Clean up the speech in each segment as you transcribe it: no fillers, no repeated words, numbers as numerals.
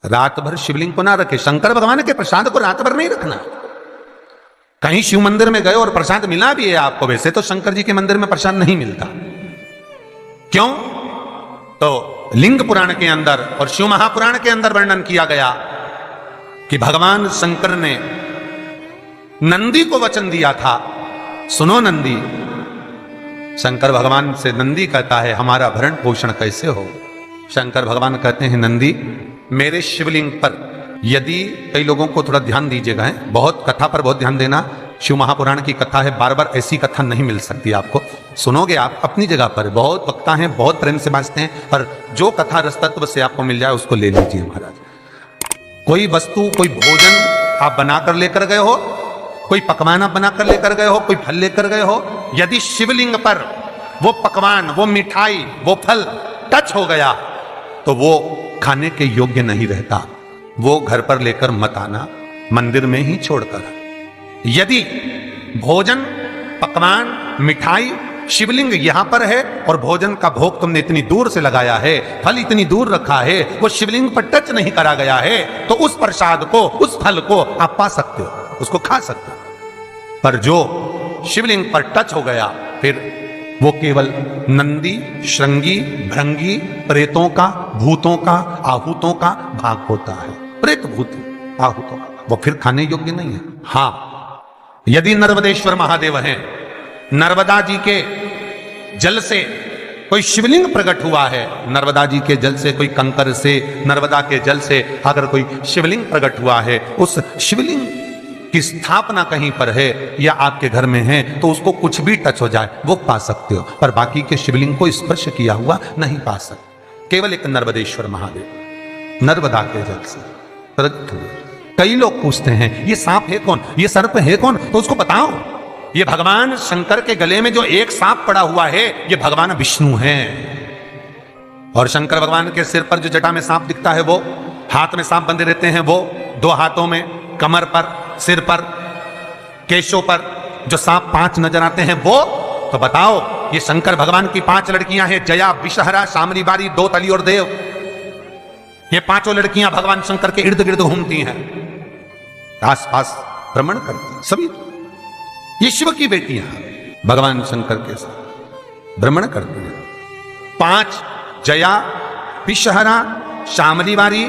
रात भर शिवलिंग को ना रखे। शंकर भगवान के प्रसाद को रात भर नहीं रखना। कहीं शिव मंदिर में गए और प्रसाद मिला भी है आपको, वैसे तो शंकर जी के मंदिर में प्रसाद नहीं मिलता। क्यों? तो लिंग पुराण के अंदर और शिव महापुराण के अंदर वर्णन किया गया कि भगवान शंकर ने नंदी को वचन दिया था, सुनो नंदी। शंकर भगवान से नंदी कहता है हमारा भरण पोषण कैसे हो। शंकर भगवान कहते हैं नंदी मेरे शिवलिंग पर यदि, कई लोगों को थोड़ा ध्यान दीजिएगा, है बहुत कथा पर बहुत ध्यान देना। शिव महापुराण की कथा है, बार बार ऐसी कथा नहीं मिल सकती आपको। सुनोगे आप अपनी जगह पर, बहुत वक्ता हैं, बहुत प्रेम से बांचते हैं, पर जो कथा रस तत्व से आपको मिल जाए उसको ले लीजिए महाराज। कोई वस्तु, कोई भोजन आप बनाकर लेकर गए हो, कोई पकवान आप बनाकर लेकर गए हो, कोई फल लेकर गए हो, यदि शिवलिंग पर वो पकवान, वो मिठाई, वो फल टच हो गया तो वो खाने के योग्य नहीं रहता। वो घर पर लेकर मत आना, मंदिर में ही छोड़कर। यदि भोजन, पकवान, मिठाई, शिवलिंग यहां पर है और भोजन का भोग तुमने इतनी दूर से लगाया है, फल इतनी दूर रखा है, वो शिवलिंग पर टच नहीं करा गया है, तो उस प्रसाद को, उस फल को आप पा सकते हो, उसको खा सकते हो। पर जो शिवलिंग पर टच हो गया फिर वो केवल नंदी, श्रृंगी, भृंगी, प्रेतों का, भूतों का, आहूतों का भाग होता है। प्रेत, भूत, आहूतों का, वो फिर खाने योग्य नहीं है। हां, यदि नर्मदेश्वर महादेव हैं, नर्मदा जी के जल से कोई शिवलिंग प्रकट हुआ है, नर्मदा जी के जल से, कोई कंकर से, नर्मदा के जल से अगर कोई शिवलिंग प्रकट हुआ है, उस शिवलिंग की स्थापना कहीं पर है या आपके घर में है, तो उसको कुछ भी टच हो जाए वो पा सकते हो, पर बाकी के शिवलिंग को स्पर्श किया हुआ नहीं पा सकते। केवल एक नर्मदेश्वर महादेव नर्मदा के जल से प्रकट हुए। कई लोग पूछते हैं ये सांप है कौन, ये सर्प है कौन, तो उसको बताओ ये भगवान शंकर के गले में जो एक सांप पड़ा हुआ है ये भगवान विष्णु है। और शंकर भगवान के सिर पर जो जटा में सांप दिखता है, वो हाथ में सांप बंधे रहते हैं, वो दो हाथों में, कमर पर, सिर पर, केशों पर जो सांप 5 नजर आते हैं वो, तो बताओ ये शंकर भगवान की 5 लड़कियां हैं, जया, विषहरा, शामली बारी, दो तली और देव। ये 5 लड़कियां भगवान शंकर के इर्द गिर्द घूमती हैं, आसपास भ्रमण करती हैं सभी। ये शिव की बेटियां भगवान शंकर के साथ भ्रमण करती हैं। 5 जया, विषहरा, शामली बारी,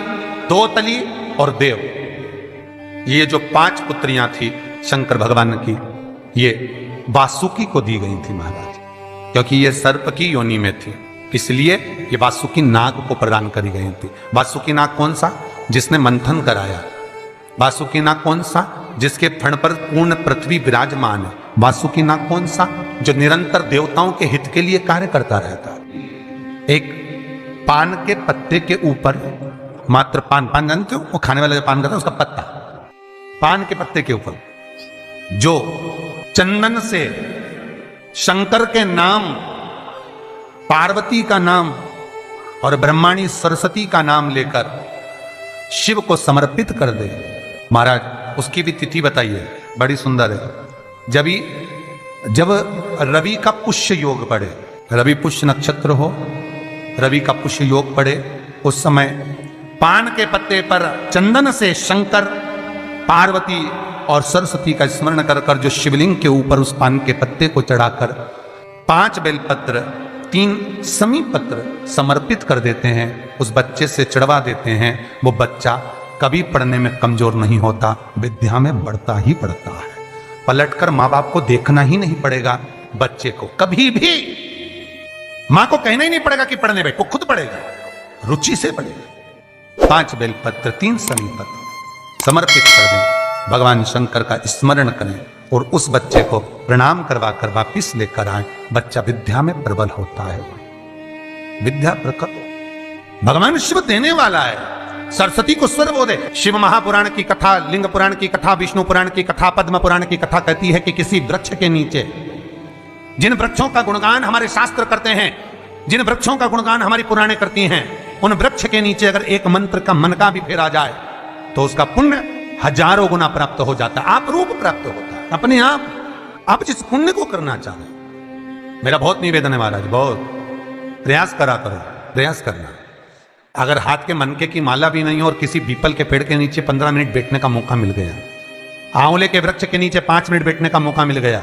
दो तली और देव। ये जो 5 पुत्रियां थी शंकर भगवान की, ये वासुकी को दी गई थी महाराज, क्योंकि ये सर्प की योनि में थी, इसलिए ये वासुकी नाग को प्रदान करी गई थी। वासुकी नाग कौन सा? जिसने मंथन कराया। वासुकी नाग कौन सा? जिसके फण पर पूर्ण पृथ्वी विराजमान है। वासुकी नाग कौन सा? जो निरंतर देवताओं के हित के लिए कार्य करता रहता है। एक पान के पत्ते के ऊपर, मात्र पान जानते हो, वो खाने वाला जो पान करता है उसका पत्ता, पान के पत्ते के ऊपर जो चंदन से शंकर के नाम, पार्वती का नाम और ब्रह्माणी सरस्वती का नाम लेकर शिव को समर्पित कर दे महाराज, उसकी भी तिथि बताइए, बड़ी सुंदर है। जब रवि का पुष्य योग पड़े, रवि पुष्य नक्षत्र हो, रवि का पुष्य योग पड़े, उस समय पान के पत्ते पर चंदन से शंकर, पार्वती और सरस्वती का स्मरण कर कर जो शिवलिंग के ऊपर उस पान के पत्ते को चढ़ाकर 5 बेलपत्र, 3 समीप पत्र समर्पित कर देते हैं, उस बच्चे से चढ़वा देते हैं, वो बच्चा कभी पढ़ने में कमजोर नहीं होता, विद्या में बढ़ता ही बढ़ता है। पलटकर माँ बाप को देखना ही नहीं पड़ेगा बच्चे को, कभी भी माँ को कहना ही नहीं पड़ेगा कि पढ़ने बैठ, वो खुद पढ़ेगा, रुचि से पढ़ेगा। 5 बेलपत्र, 3 समीप पत्र समर्पित कर दें, भगवान शंकर का स्मरण करें और उस बच्चे को प्रणाम करवा कर वापिस लेकर आए। बच्चा विद्या में प्रबल होता है, विद्या प्रकट, भगवान शिव देने वाला है। सरस्वती को स्वर बोधे। शिव महापुराण की कथा, लिंग पुराण की कथा, विष्णु पुराण की कथा, पद्म पुराण की कथा कहती है कि किसी वृक्ष के नीचे, जिन वृक्षों का गुणगान हमारे शास्त्र करते हैं, जिन वृक्षों का गुणगान हमारी पुराणे करती हैं, उन वृक्ष के नीचे अगर एक मंत्र का मनका भी फेरा जाए तो उसका पुण्य हजारों गुना प्राप्त हो जाता है, आप रूप प्राप्त होता है अपने आप जिस पुण्य को करना चाहें। मेरा बहुत निवेदन है महाराज, बहुत प्रयास करा करो, प्रयास करना। अगर हाथ के मनके की माला भी नहीं हो और किसी पीपल के पेड़ के नीचे 15 मिनट बैठने का मौका मिल गया, आंवले के वृक्ष के नीचे 5 मिनट बैठने का मौका मिल गया,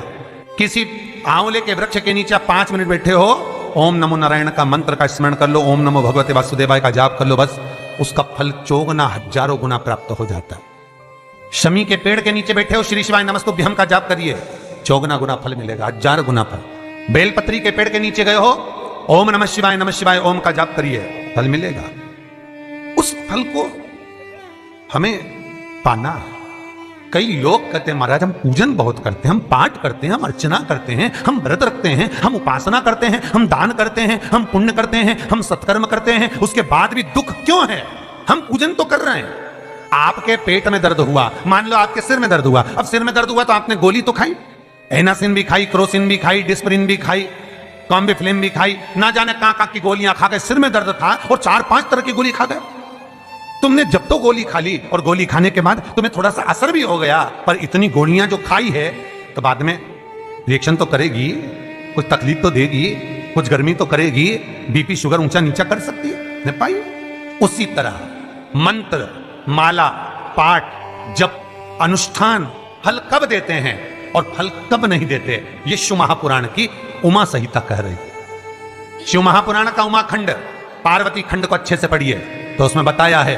किसी आंवले के वृक्ष के नीचे 5 मिनट बैठे हो, ओम नमो नारायण का मंत्र का स्मरण कर लो, ओम नमो भगवते वासुदेवाय का जाप कर लो, बस उसका फल 4 गुना 1000 गुना प्राप्त हो जाता है। शमी के पेड़ के नीचे बैठे हो, श्री शिवाय नमस्तुभ्यम का जाप करिए, 4 गुना फल मिलेगा, 1000 गुना फल। बेलपत्री के पेड़ के नीचे गए हो, ओम नमः शिवाय ओम का जाप करिए, फल मिलेगा। उस फल को हमें पाना है। कई लोग कहते हैं महाराज हम पूजन बहुत करते हैं, हम पाठ करते हैं, हम अर्चना करते हैं, हम व्रत रखते हैं, हम उपासना करते हैं, हम दान करते हैं, हम पुण्य करते हैं, हम सत्कर्म करते हैं, उसके बाद भी दुख क्यों है? हम पूजन तो कर रहे हैं। आपके पेट में दर्द हुआ, मान लो आपके सिर में दर्द हुआ, अब सिर में दर्द हुआ तो आपने गोली तो खाई, एनासिन भी खाई, क्रोसिन भी खाई, डिस्परिन भी खाई, कॉम्बिफ्लिन भी खाई, ना जाने कहां की गोलियां खा गए, सिर में दर्द था और 4-5 तरह की गोली खा गए। तुमने जब तो गोली खा ली और गोली खाने के बाद तुम्हें थोड़ा सा असर भी हो गया, पर इतनी गोलियां जो खाई है तो बाद में रिएक्शन तो करेगी, कुछ तकलीफ तो देगी, कुछ गर्मी तो करेगी, बीपी शुगर ऊंचा नीचा कर सकती है, नहीं पाई। उसी तरह मंत्र, माला, पाठ, जप, अनुष्ठान फल कब देते हैं और फल कब नहीं देते, ये शिव महापुराण की उमा संहिता कह रही है। शिव महापुराण का उमा खंड, पार्वती खंड को अच्छे से पढ़िए तो उसमें बताया है,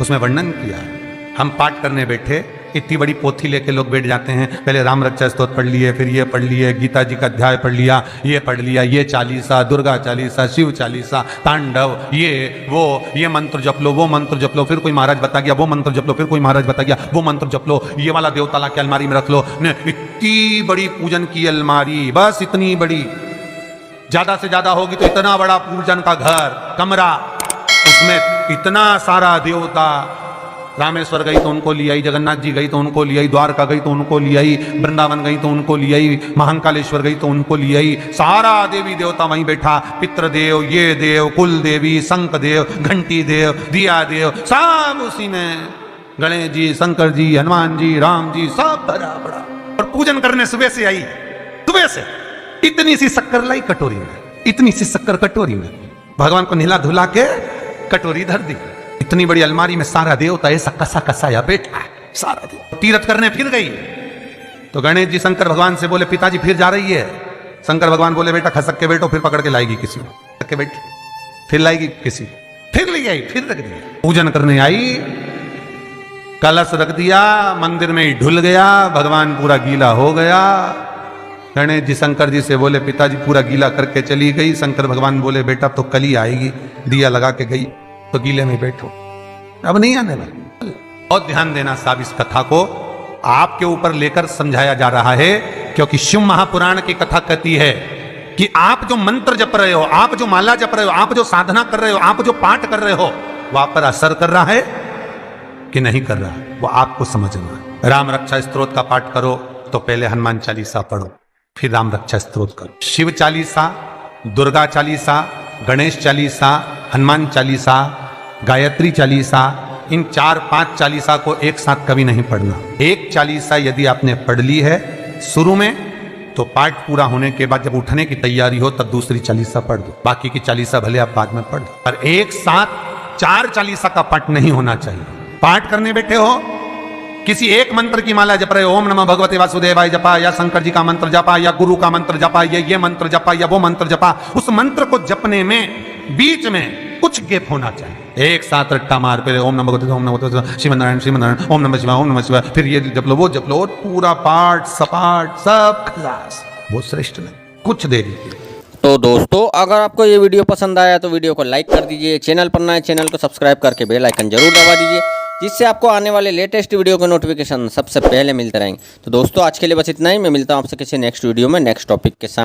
उसमें वर्णन किया है। हम पाठ करने बैठे, इतनी बड़ी पोथी लेके लोग बैठ जाते हैं, पहले राम रक्षा स्तोत्र पढ़ लिए, फिर ये पढ़ लिए, गीता जी का अध्याय पढ़ लिया, ये पढ़ लिया, ये चालीसा, दुर्गा चालीसा, शिव चालीसा, तांडव, ये मंत्र जप लो, वो मंत्र जप लो, फिर कोई महाराज बता गया वो मंत्र जप लो, फिर कोई महाराज बता गया वो मंत्र जप लो, ये वाला देवता ला के अलमारी में रख लो। इतनी बड़ी पूजन की अलमारी, बस इतनी बड़ी, ज्यादा से ज्यादा होगी तो इतना बड़ा पूजन का घर, कमरा, उसमें इतना सारा देवता। रामेश्वर गई तो उनको ले आई, जगन्नाथ जी गई तो उनको ले आई, द्वारका गई तो उनको ले आई, वृंदावन गई तो उनको ले आई, महाकालेश्वर गई तो उनको ले आई, सारा देवी देवता वहीं बैठा, पितृदेव, ये देव, कुल देवी, शंख देव, घंटी देव, दिया देव, सब उसी में, गणेश जी, शंकर जी, हनुमान जी, राम जी, सब भरा पड़ा। और पूजन करने सुबह से आई, सुबह से इतनी सी शक्कर लाई कटोरी में, इतनी सी शक्कर कटोरी में, भगवान को नहला धुला के कटोरी धर दी। इतनी बड़ी अलमारी में सारा देवता ऐसा कसा कसाया बैठा है, सारा देव। तीर्थ करने फिर गई तो गणेश जी शंकर भगवान से बोले पिताजी फिर जा रही है। शंकर भगवान बोले बेटा खसक के बैठो, फिर पकड़ के लाएगी किसी को, बैठ फिर लाएगी किसी, फिर ले आई, फिर रख दिया। पूजन करने आई, कलश रख दिया, मंदिर में ही ढुल गया, भगवान पूरा गीला हो गया। गणेश जी शंकर जी से बोले पिताजी पूरा गीला करके चली गई। शंकर भगवान बोले बेटा तो कल ही आएगी, दिया लगा के गई तो गीले में बैठो, अब नहीं आने वाली। और ध्यान देना साहब, इस कथा को आपके ऊपर लेकर समझाया जा रहा है, क्योंकि शिव महापुराण की कथा कहती है कि आप जो मंत्र जप रहे हो, आप जो माला जप रहे हो, आप जो साधना कर रहे हो, आप जो पाठ कर रहे हो, वहां पर असर कर रहा है कि नहीं कर रहा है, वो आपको समझना है। राम रक्षा स्तोत्र का पाठ करो तो पहले हनुमान चालीसा पढ़ो, फिर राम रक्षा स्तोत्र करो। शिव चालीसा, दुर्गा चालीसा, गणेश चालीसा, हनुमान चालीसा, गायत्री चालीसा, इन 4-5 चालीसा को एक साथ कभी नहीं पढ़ना। एक चालीसा यदि आपने पढ़ ली है शुरू में, तो पाठ पूरा होने के बाद जब उठने की तैयारी हो तब दूसरी चालीसा पढ़ दो, बाकी की चालीसा भले आप बाद में पढ़ दो। पर एक साथ 4 चालीसा का पाठ नहीं होना चाहिए। पाठ करने बैठे हो, किसी एक मंत्र की माला जप रहे हो, ओम नमः भगवते वासुदेवाय जपा, या शंकर जी का मंत्र जपा, या गुरु का मंत्र जपा, या ये मंत्र जपा, या वो मंत्र जपा, उस मंत्र को जपने में बीच में कुछ गैप होना चाहिए। एक साथ रट्टा मार पे ओम नमः भगवते, ओम नमः भगवते, श्रीमनारायण, ओम नमः शिवाय, ओम नमः शिवाय, फिर ये जप लो, वो जप लो, और पूरा पाठ सपाट सब खलास, वो श्रेष्ठ नहीं, कुछ देरी। तो दोस्तों अगर आपको ये वीडियो पसंद आया तो वीडियो को लाइक कर दीजिए, चैनल पर नए चैनल को सब्सक्राइब करके बेल आइकन जरूर दबा दीजिए, जिससे आपको आने वाले लेटेस्ट वीडियो के नोटिफिकेशन सबसे पहले मिलते रहेंगे। तो दोस्तों आज के लिए बस इतना ही, मैं मिलता हूँ आपसे किसी नेक्स्ट वीडियो में नेक्स्ट टॉपिक के साथ।